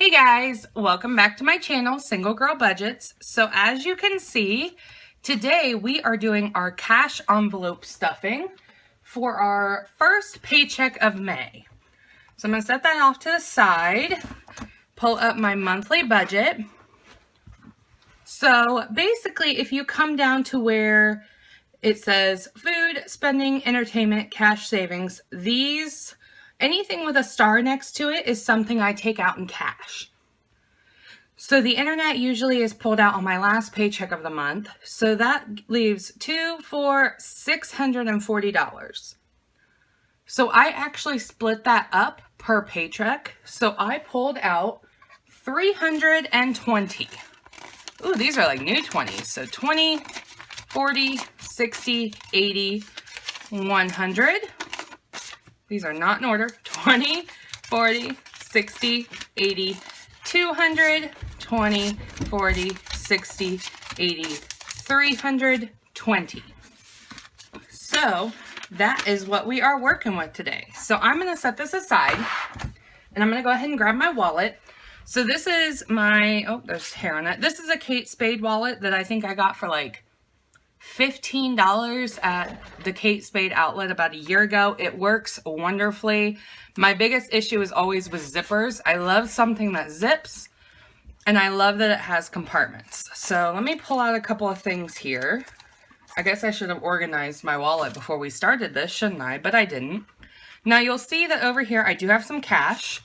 Hey guys, welcome back to my channel, Single Girl Budgets. So as you can see, today we are doing our cash envelope stuffing for our first paycheck of May. So I'm going to set that off to the side, pull up my monthly budget. So basically, if you come down to where it says food, spending, entertainment, cash savings, anything with a star next to it is something I take out in cash. So the internet usually is pulled out on my last paycheck of the month. So that leaves $640. So I actually split that up per paycheck. So I pulled out 320. Ooh, these are like new 20s. So 20, 40, 60, 80, 100. These are not in order. 20, 40, 60, 80, 200, 20, 40, 60, 80, 320. So that is what we are working with today. So I'm going to set this aside and I'm going to go ahead and grab my wallet. So this is my, oh, there's hair on it. This is a Kate Spade wallet that I think I got for like $15 at the Kate Spade outlet about a year ago. It works wonderfully. My biggest issue is always with zippers. I love something that zips, and I love that it has compartments. So let me pull out a couple of things here. I guess I should have organized my wallet before we started this, shouldn't I? But I didn't. Now you'll see that over here I do have some cash.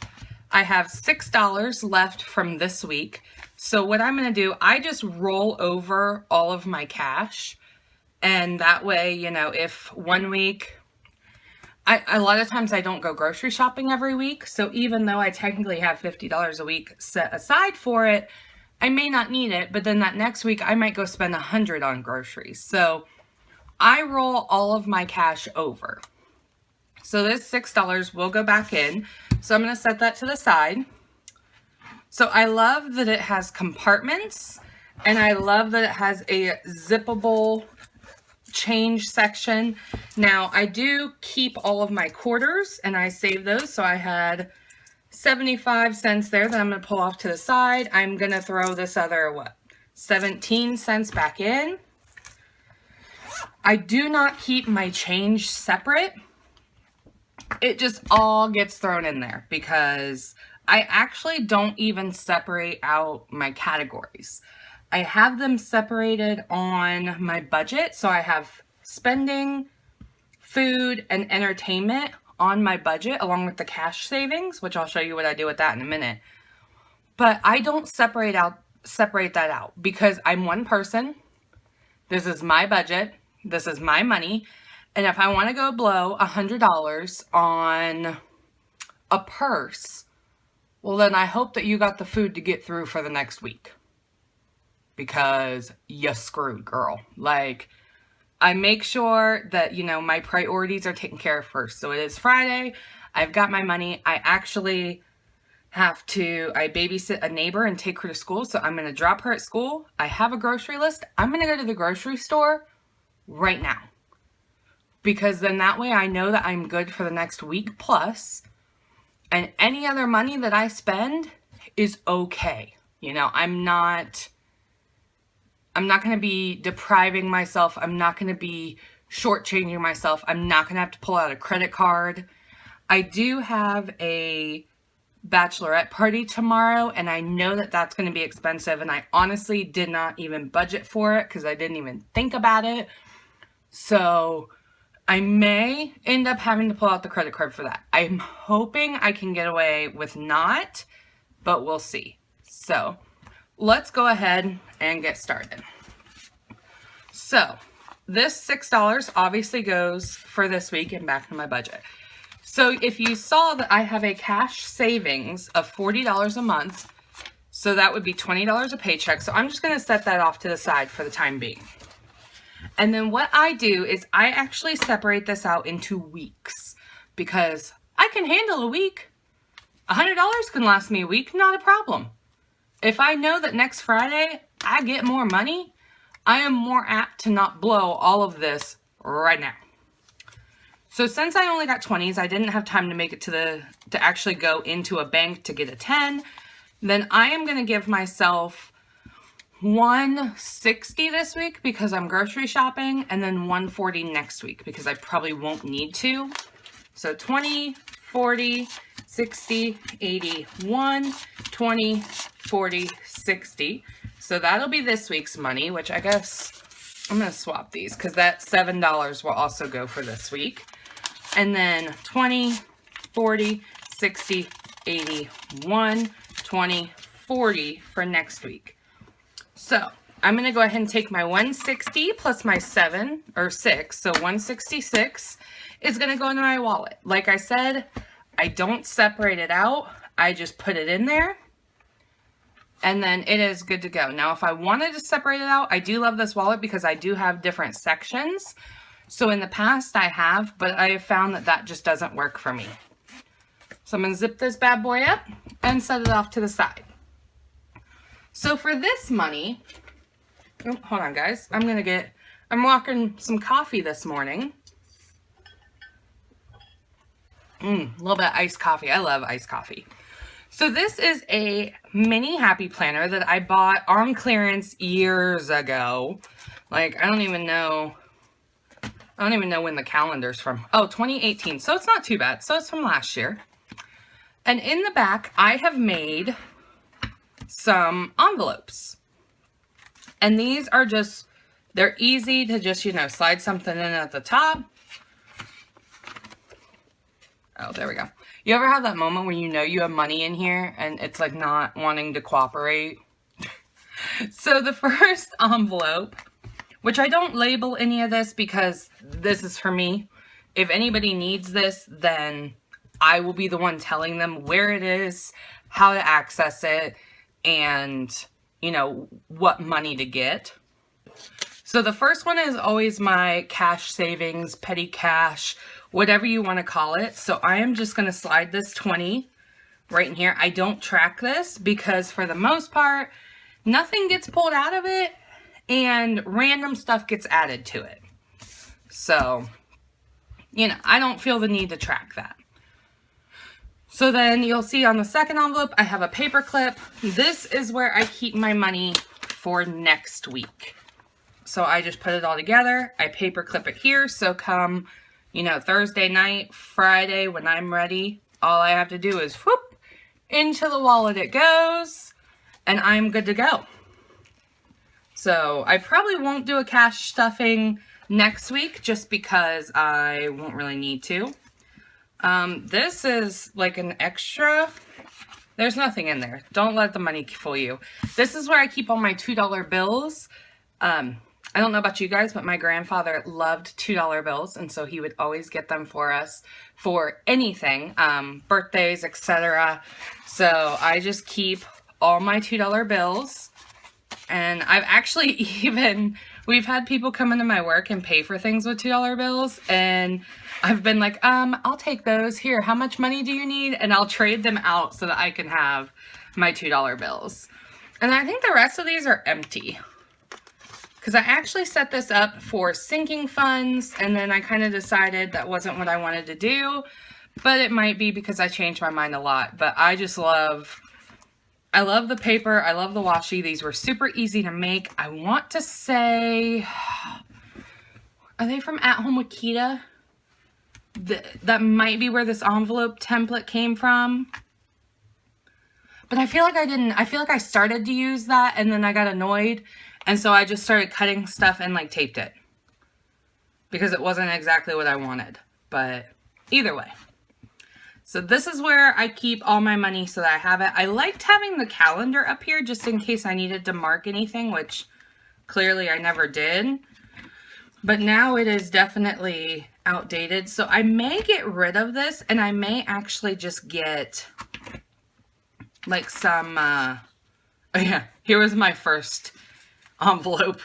I have $6 left from this week. So what I'm going to do, I just roll over all of my cash. And that way, you know, if one week, a lot of times I don't go grocery shopping every week. So even though I technically have $50 a week set aside for it, I may not need it. But then that next week, I might go spend $100 on groceries. So I roll all of my cash over. So this $6 will go back in. So I'm going to set that to the side. So I love that it has compartments. And I love that it has a zippable change section. Now I do keep all of my quarters and I save those. So I had 75 cents there that I'm going to pull off to the side. I'm going to throw this other, 17 cents back in. I do not keep my change separate. It just all gets thrown in there because I actually don't even separate out my categories. I have them separated on my budget. So I have spending, food, and entertainment on my budget along with the cash savings, which I'll show you what I do with that in a minute. But I don't separate that out because I'm one person. This is my budget. This is my money. And if I want to go blow $100 on a purse, well, then I hope that you got the food to get through for the next week. Because you're screwed, girl. Like, I make sure that, you know, my priorities are taken care of first. So it is Friday. I've got my money. I actually I babysit a neighbor and take her to school. So I'm going to drop her at school. I have a grocery list. I'm going to go to the grocery store right now. Because then that way I know that I'm good for the next week plus. And any other money that I spend is okay. You know, I'm not going to be depriving myself. I'm not going to be shortchanging myself. I'm not going to have to pull out a credit card. I do have a bachelorette party tomorrow, and I know that that's going to be expensive, and I honestly did not even budget for it because I didn't even think about it. So I may end up having to pull out the credit card for that. I'm hoping I can get away with not, but we'll see. So let's go ahead and get started. So this $6 obviously goes for this week and back to my budget. So if you saw that I have a cash savings of $40 a month, so that would be $20 a paycheck. So I'm just going to set that off to the side for the time being. And then what I do is I actually separate this out into weeks because I can handle a week. $100 can last me a week, not a problem. If I know that next Friday I get more money, I am more apt to not blow all of this right now. So since I only got 20s, I didn't have time to make it to actually go into a bank to get a 10. Then I am going to give myself $160 this week because I'm grocery shopping, and then $140 next week because I probably won't need to. So 20, 40, 60, 80, 1, 20, 40, 60. So that'll be this week's money, which I guess I'm going to swap these because that $7 will also go for this week. And then 20, 40, 60, 80, 1, 20, 40 for next week. So I'm going to go ahead and take my 160 plus my 7 or 6. So 166 is going to go into my wallet. Like I said, I don't separate it out. I just put it in there. And then it is good to go. Now, if I wanted to separate it out, I do love this wallet because I do have different sections. So in the past I have, but I have found that that just doesn't work for me. So I'm going to zip this bad boy up and set it off to the side. So for this money, oh, hold on guys, I'm walking some coffee this morning. A little bit of iced coffee. I love iced coffee. So this is a mini happy planner that I bought on clearance years ago. Like, I don't even know when the calendar's from. Oh, 2018. So it's not too bad. So it's from last year. And in the back, I have made some envelopes. And these are just, they're easy to just, slide something in at the top. Oh, there we go. You ever have that moment when you know you have money in here and it's like not wanting to cooperate? So the first envelope, which I don't label any of this because this is for me. If anybody needs this, then I will be the one telling them where it is, how to access it, and, what money to get. So the first one is always my cash savings, petty cash, whatever you want to call it. So I am just going to slide this 20 right in here. I don't track this because for the most part, nothing gets pulled out of it and random stuff gets added to it. So, I don't feel the need to track that. So then you'll see on the second envelope, I have a paper clip. This is where I keep my money for next week. So I just put it all together. I paper clip it here. So come, Thursday night, Friday, when I'm ready, all I have to do is whoop, into the wallet it goes, and I'm good to go. So I probably won't do a cash stuffing next week just because I won't really need to. This is like an extra. There's nothing in there. Don't let the money fool you. This is where I keep all my $2 bills. I don't know about you guys, but my grandfather loved $2 bills, and so he would always get them for us for anything, birthdays, etc. So I just keep all my $2 bills, and I've actually we've had people come into my work and pay for things with $2 bills, and I've been like, I'll take those. Here, how much money do you need? And I'll trade them out so that I can have my $2 bills. And I think the rest of these are empty. Because I actually set this up for sinking funds, and then I kind of decided that wasn't what I wanted to do, but it might be because I changed my mind a lot. But I love the paper. I love the washi. These were super easy to make. I want to say, are they from At Home with Kita? That might be where this envelope template came from. But I feel like I started to use that and then I got annoyed. And so I just started cutting stuff and like taped it. Because it wasn't exactly what I wanted. But either way. So this is where I keep all my money so that I have it. I liked having the calendar up here just in case I needed to mark anything, which clearly I never did. But now it is definitely outdated. So I may get rid of this and I may actually just get like some, oh yeah, here was my first envelope.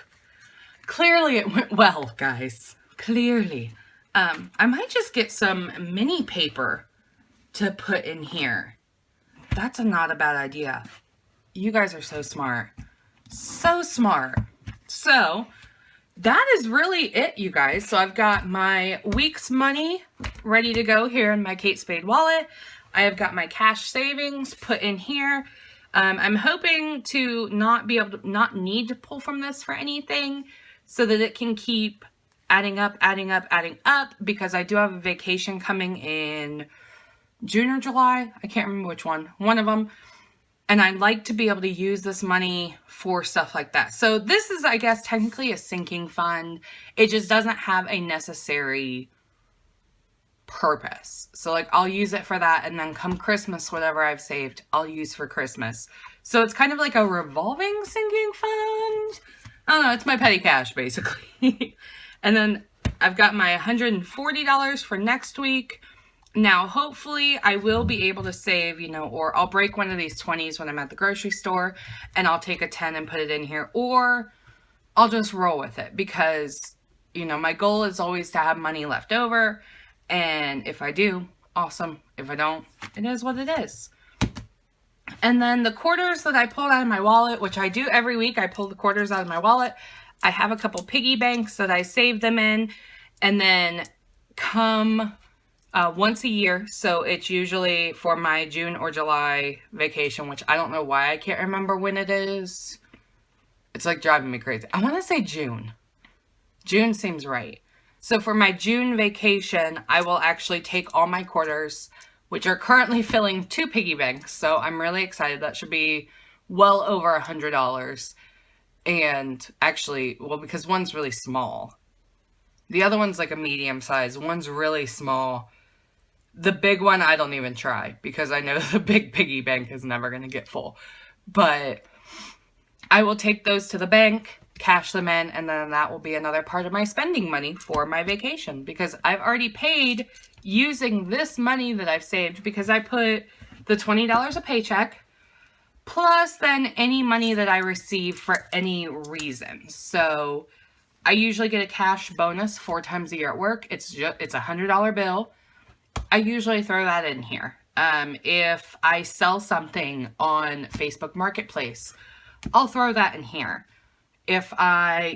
Clearly it went well, guys. Clearly. I might just get some mini paper to put in here. That's not a bad idea. You guys are so smart. So smart. So that is really it, you guys. So I've got my week's money ready to go here in my Kate Spade wallet. I have got my cash savings put in here. I'm hoping to not need to pull from this for anything so that it can keep adding up, because I do have a vacation coming in June or July. I can't remember which one of them. And I'd like to be able to use this money for stuff like that. So this is, I guess, technically a sinking fund. It just doesn't have a necessary purpose. So like I'll use it for that, and then come Christmas, whatever I've saved, I'll use for Christmas. So it's kind of like a revolving sinking fund. I don't know, it's my petty cash basically. And then I've got my $140 for next week. Now, hopefully I will be able to save, or I'll break one of these 20s when I'm at the grocery store and I'll take a 10 and put it in here, or I'll just roll with it because, my goal is always to have money left over. And if I do, awesome. If I don't, it is what it is. And then the quarters that I pulled out of my wallet, which I do every week, I pull the quarters out of my wallet. I have a couple piggy banks that I save them in, and then come once a year. So it's usually for my June or July vacation, which I don't know why I can't remember when it is. It's like driving me crazy. I want to say June. June seems right. So for my June vacation, I will actually take all my quarters, which are currently filling 2 piggy banks. So I'm really excited. That should be well over $100. And actually, well, because one's really small. The other one's like a medium size. One's really small. The big one, I don't even try because I know the big piggy bank is never going to get full. But I will take those to the bank, cash them in, and then that will be another part of my spending money for my vacation, because I've already paid using this money that I've saved, because I put the $20 a paycheck plus then any money that I receive for any reason. So I usually get a cash bonus 4 times a year at work. It's a $100 bill. I usually throw that in here. If I sell something on Facebook Marketplace, I'll throw that in here. If I,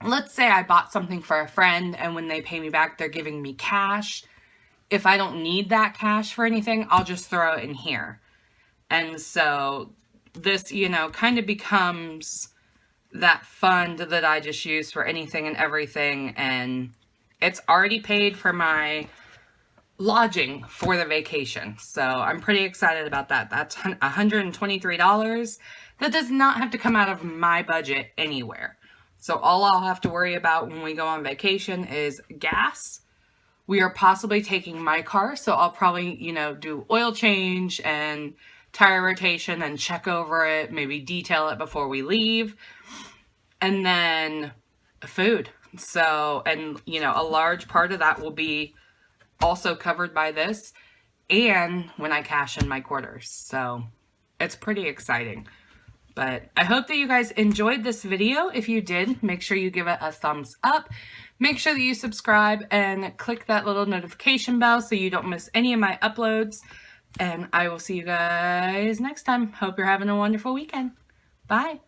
let's say I bought something for a friend and when they pay me back, they're giving me cash. If I don't need that cash for anything, I'll just throw it in here. And so this, kind of becomes that fund that I just use for anything and everything. And it's already paid for my lodging for the vacation. So I'm pretty excited about that. That's $123. That does not have to come out of my budget anywhere. So all I'll have to worry about when we go on vacation is gas. We are possibly taking my car, so I'll probably, do oil change and tire rotation and check over it, maybe detail it before we leave. And then food. So, and, a large part of that will be also covered by this and when I cash in my quarters. So it's pretty exciting. But I hope that you guys enjoyed this video. If you did, make sure you give it a thumbs up. Make sure that you subscribe and click that little notification bell so you don't miss any of my uploads. And I will see you guys next time. Hope you're having a wonderful weekend. Bye.